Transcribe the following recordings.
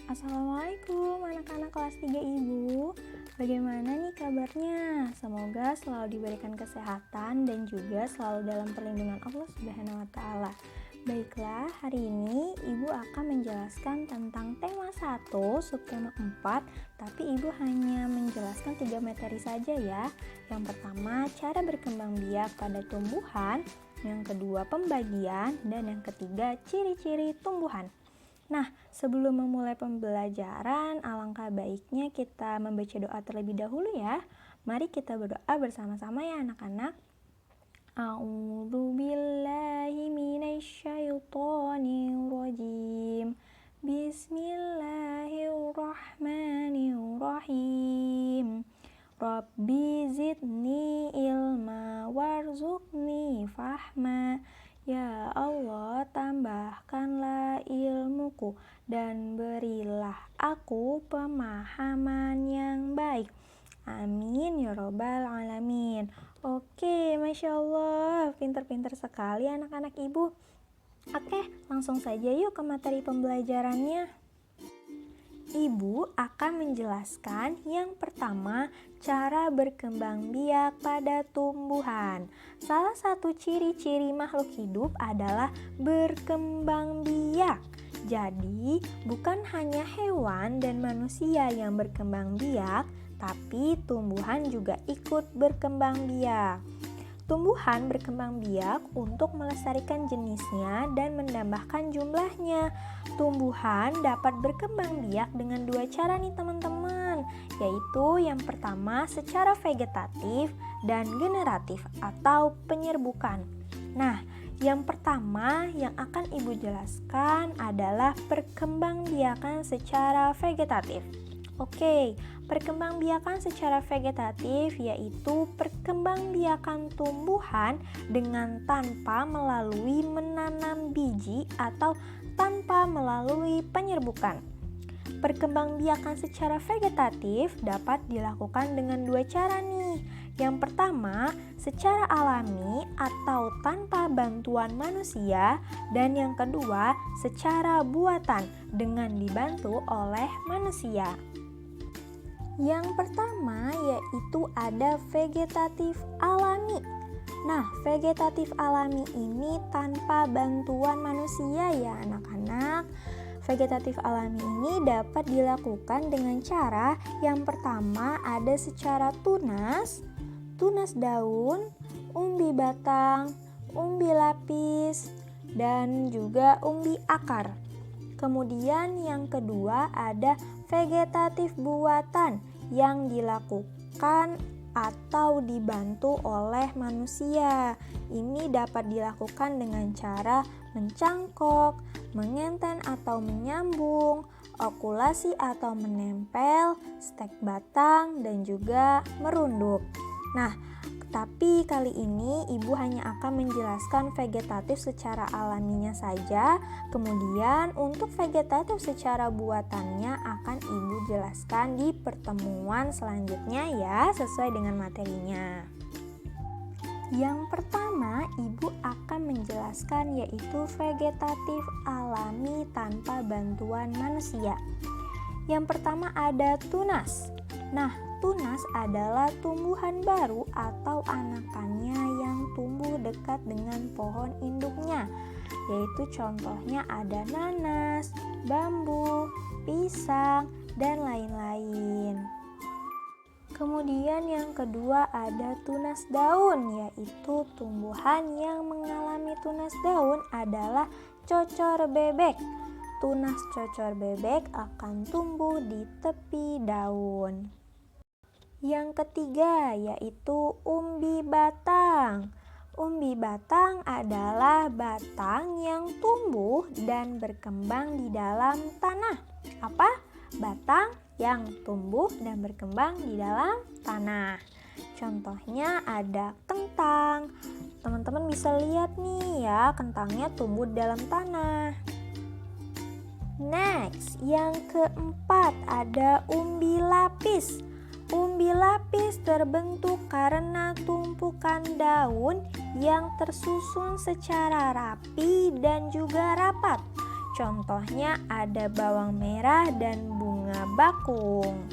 Assalamualaikum anak-anak kelas 3 Ibu. Bagaimana nih kabarnya? Semoga selalu diberikan kesehatan dan juga selalu dalam perlindungan Allah Subhanahu wa taala. Baiklah, hari ini Ibu akan menjelaskan tentang tema 1, subtema 4, tapi Ibu hanya menjelaskan 3 materi saja ya. Yang pertama, cara berkembang biak pada tumbuhan, yang kedua pembagian, dan yang ketiga ciri-ciri tumbuhan. Nah, sebelum memulai pembelajaran, alangkah baiknya kita membaca doa terlebih dahulu ya. Mari kita berdoa bersama-sama ya anak-anak. A'udzu billahi minasyaitonir rajim. Bismillahirrahmanirrahim. Rabbi zidni ilma warzuqni fahma. Ya Allah, tambahkanlah ilmuku dan berilah aku pemahaman yang baik. Amin ya robbal alamin. Oke, Masya Allah, pinter-pinter sekali anak-anak Ibu. Oke, langsung saja yuk ke materi pembelajarannya. Ibu akan menjelaskan yang pertama, cara berkembang biak pada tumbuhan. Salah satu ciri-ciri makhluk hidup adalah berkembang biak. Jadi, bukan hanya hewan dan manusia yang berkembang biak, tapi tumbuhan juga ikut berkembang biak. Tumbuhan berkembang biak untuk melestarikan jenisnya dan menambahkan jumlahnya. Tumbuhan dapat berkembang biak dengan 2 cara nih teman-teman, yaitu yang pertama secara vegetatif dan generatif atau penyerbukan. Nah, yang pertama yang akan Ibu jelaskan adalah perkembangbiakan secara vegetatif. Oke, perkembangbiakan secara vegetatif yaitu perkembangbiakan tumbuhan dengan tanpa melalui menanam biji atau tanpa melalui penyerbukan. Perkembangbiakan secara vegetatif dapat dilakukan dengan 2 cara nih. Yang pertama, secara alami atau tanpa bantuan manusia, dan yang kedua, secara buatan dengan dibantu oleh manusia. Yang pertama yaitu ada vegetatif alami. Nah, vegetatif alami ini tanpa bantuan manusia ya anak-anak. Vegetatif alami ini dapat dilakukan dengan cara yang pertama ada secara tunas daun, umbi batang, umbi lapis, dan juga umbi akar. Kemudian yang kedua ada vegetatif buatan yang dilakukan atau dibantu oleh manusia. Ini dapat dilakukan dengan cara mencangkok, mengenten atau menyambung, okulasi atau menempel, stek batang, dan juga merunduk. Nah, tapi kali ini Ibu hanya akan menjelaskan vegetatif secara alaminya saja. Kemudian untuk vegetatif secara buatannya akan Ibu jelaskan di pertemuan selanjutnya ya, sesuai dengan materinya. Yang pertama Ibu akan menjelaskan yaitu vegetatif alami tanpa bantuan manusia. Yang pertama ada tunas. Nah, tunas adalah tumbuhan baru atau anakannya yang tumbuh dekat dengan pohon induknya, yaitu contohnya ada nanas, bambu, pisang, dan lain-lain. Kemudian yang kedua ada tunas daun, yaitu tumbuhan yang mengalami tunas daun adalah cocor bebek. Tunas cocor bebek akan tumbuh di tepi daun. Yang ketiga yaitu umbi batang. Umbi batang adalah batang yang tumbuh dan berkembang di dalam tanah. Apa? Batang yang tumbuh dan berkembang di dalam tanah. Contohnya ada kentang. Teman-teman bisa lihat nih ya, kentangnya tumbuh di dalam tanah. Next, yang keempat ada umbi lapis. Umbi lapis terbentuk karena tumpukan daun yang tersusun secara rapi dan juga rapat. Contohnya ada bawang merah dan bunga bakung.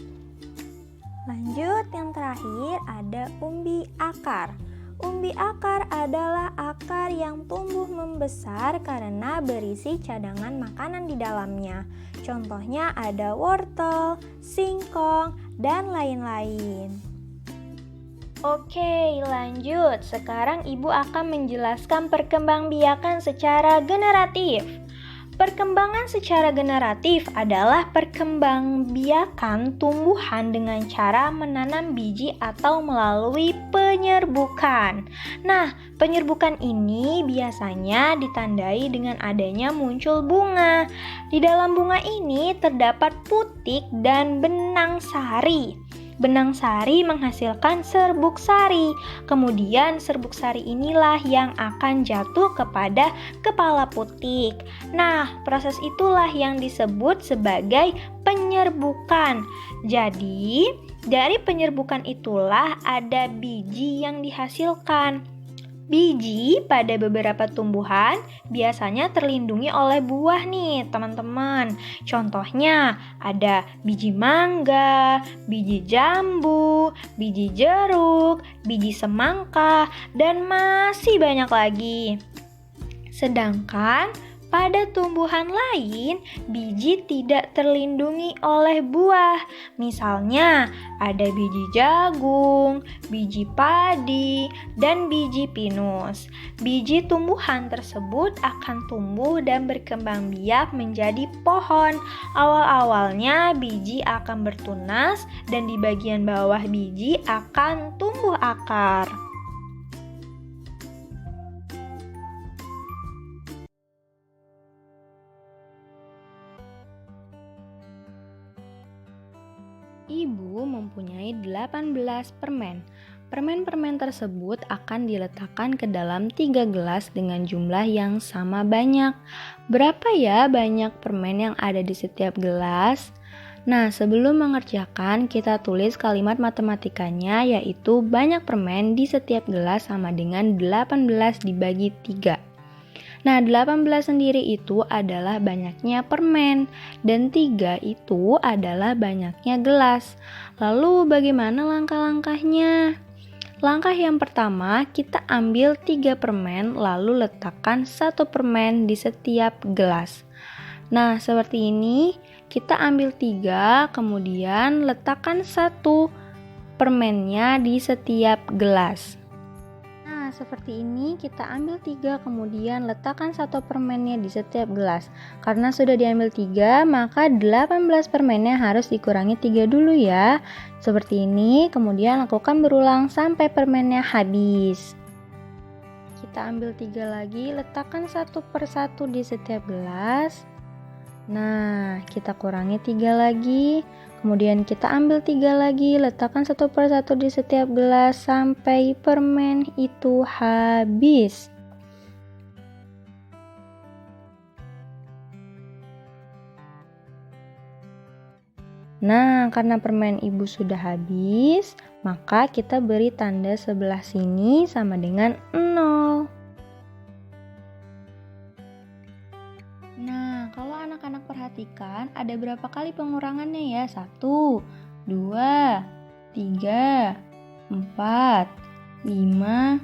Lanjut, yang terakhir ada umbi akar. Umbi akar adalah akar yang tumbuh membesar karena berisi cadangan makanan di dalamnya. Contohnya ada wortel, singkong, dan lain-lain. Oke, lanjut. Sekarang Ibu akan menjelaskan perkembangbiakan secara generatif. Perkembangan secara generatif adalah perkembangbiakan tumbuhan dengan cara menanam biji atau melalui penyerbukan. Nah, penyerbukan ini biasanya ditandai dengan adanya muncul bunga. Di dalam bunga ini terdapat putik dan benang sari. Benang sari menghasilkan serbuk sari. Kemudian serbuk sari inilah yang akan jatuh kepada kepala putik. Nah, proses itulah yang disebut sebagai penyerbukan. Jadi, dari penyerbukan itulah ada biji yang dihasilkan. Biji pada beberapa tumbuhan biasanya terlindungi oleh buah nih teman-teman. Contohnya ada biji mangga, biji jambu, biji jeruk, biji semangka, dan masih banyak lagi. Sedangkan pada tumbuhan lain, biji tidak terlindungi oleh buah. Misalnya, ada biji jagung, biji padi, dan biji pinus. Biji tumbuhan tersebut akan tumbuh dan berkembang biak menjadi pohon. Awal-awalnya, biji akan bertunas dan di bagian bawah biji akan tumbuh akar. Ibu mempunyai 18 permen. Permen-permen tersebut akan diletakkan ke dalam 3 gelas dengan jumlah yang sama banyak. Berapa ya banyak permen yang ada di setiap gelas? Nah, sebelum mengerjakan, kita tulis kalimat matematikanya, yaitu banyak permen di setiap gelas sama dengan 18 dibagi 3. Nah, 18 sendiri itu adalah banyaknya permen, dan 3 itu adalah banyaknya gelas. Lalu bagaimana langkah-langkahnya? Langkah yang pertama, kita ambil 3 permen, lalu letakkan 1 permen di setiap gelas. Nah, seperti ini, kita ambil 3, kemudian letakkan 1 permennya di setiap gelas. Seperti ini, kita ambil 3, kemudian letakkan 1 permennya di setiap gelas. Karena sudah diambil 3, maka 18 permennya harus dikurangi 3 dulu ya. Seperti ini, kemudian lakukan berulang sampai permennya habis. Kita ambil 3 lagi, letakkan 1 per 1 di setiap gelas. Nah, kita kurangi 3 lagi. Kemudian kita ambil 3 lagi, letakkan 1 per 1 di setiap gelas sampai permen itu habis. Nah, karena permen ibu sudah habis, maka kita beri tanda sebelah sini sama dengan 0. Nah, kalau anak-anak perhatikan, ada berapa kali pengurangannya ya? 1, 2, 3, 4, 5,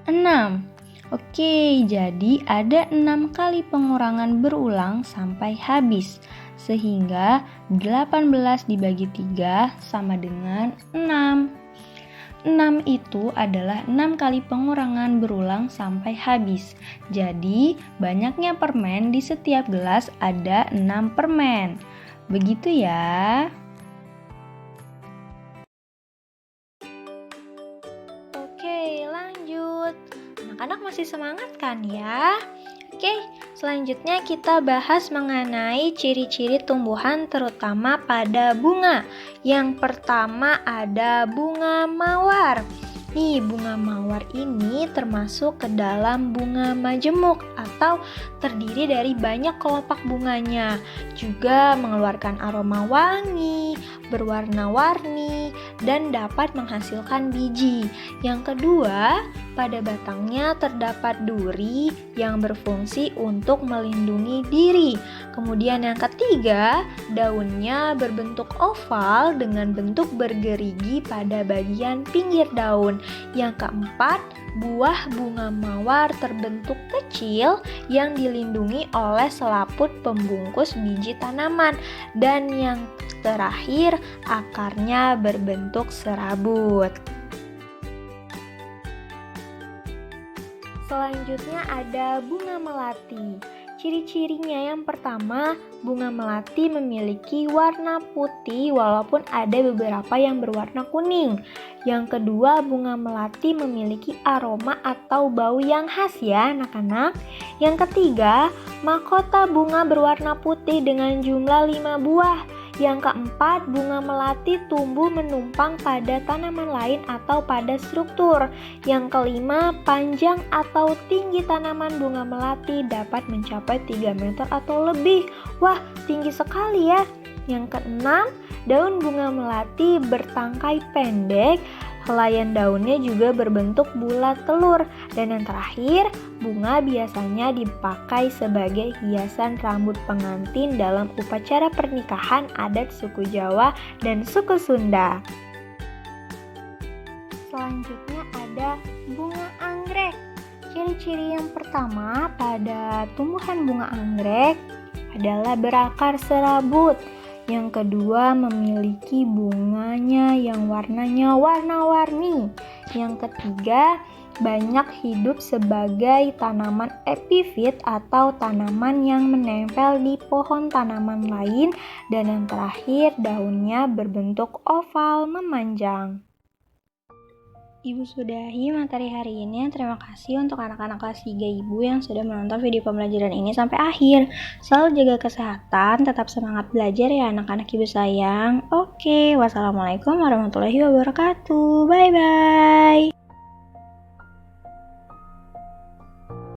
6. Oke, jadi ada 6 kali pengurangan berulang sampai habis. Sehingga 18 dibagi 3 sama dengan 6. 6 itu adalah 6 kali pengurangan berulang sampai habis. Jadi, banyaknya permen di setiap gelas ada 6 permen. Begitu ya. Oke, lanjut. Anak-anak masih semangat kan ya? Oke, selanjutnya kita bahas mengenai ciri-ciri tumbuhan terutama pada bunga. Yang pertama ada bunga mawar. Nih, bunga mawar ini termasuk ke dalam bunga majemuk atau terdiri dari banyak kelopak bunganya. Juga mengeluarkan aroma wangi, berwarna-warni, dan dapat menghasilkan biji. Yang kedua, pada batangnya terdapat duri yang berfungsi untuk melindungi diri. Kemudian yang ketiga, daunnya berbentuk oval dengan bentuk bergerigi pada bagian pinggir daun. Yang keempat, buah bunga mawar terbentuk kecil yang dilindungi oleh selaput pembungkus biji tanaman. Dan yang terakhir, akarnya berbentuk serabut. Selanjutnya ada bunga melati. Ciri-cirinya yang pertama, bunga melati memiliki warna putih walaupun ada beberapa yang berwarna kuning. Yang kedua, bunga melati memiliki aroma atau bau yang khas ya anak-anak. Yang ketiga, mahkota bunga berwarna putih dengan jumlah 5 buah. Yang keempat, bunga melati tumbuh menumpang pada tanaman lain atau pada struktur. Yang kelima, panjang atau tinggi tanaman bunga melati dapat mencapai 3 meter atau lebih. Wah, tinggi sekali ya. Yang keenam, daun bunga melati bertangkai pendek. Helaian daunnya juga berbentuk bulat telur. Dan yang terakhir, bunga biasanya dipakai sebagai hiasan rambut pengantin dalam upacara pernikahan adat suku Jawa dan suku Sunda. Selanjutnya ada bunga anggrek. Ciri-ciri yang pertama pada tumbuhan bunga anggrek adalah berakar serabut. Yang kedua, memiliki bunganya yang warnanya warna-warni. Yang ketiga, banyak hidup sebagai tanaman epifit atau tanaman yang menempel di pohon tanaman lain. Dan yang terakhir, daunnya berbentuk oval memanjang. Ibu sudahi materi hari ini. Terima kasih untuk anak-anak kelas 3 Ibu yang sudah menonton video pembelajaran ini sampai akhir. Selalu jaga kesehatan, tetap semangat belajar ya anak-anak Ibu sayang. Oke, wassalamualaikum warahmatullahi wabarakatuh. Bye-bye.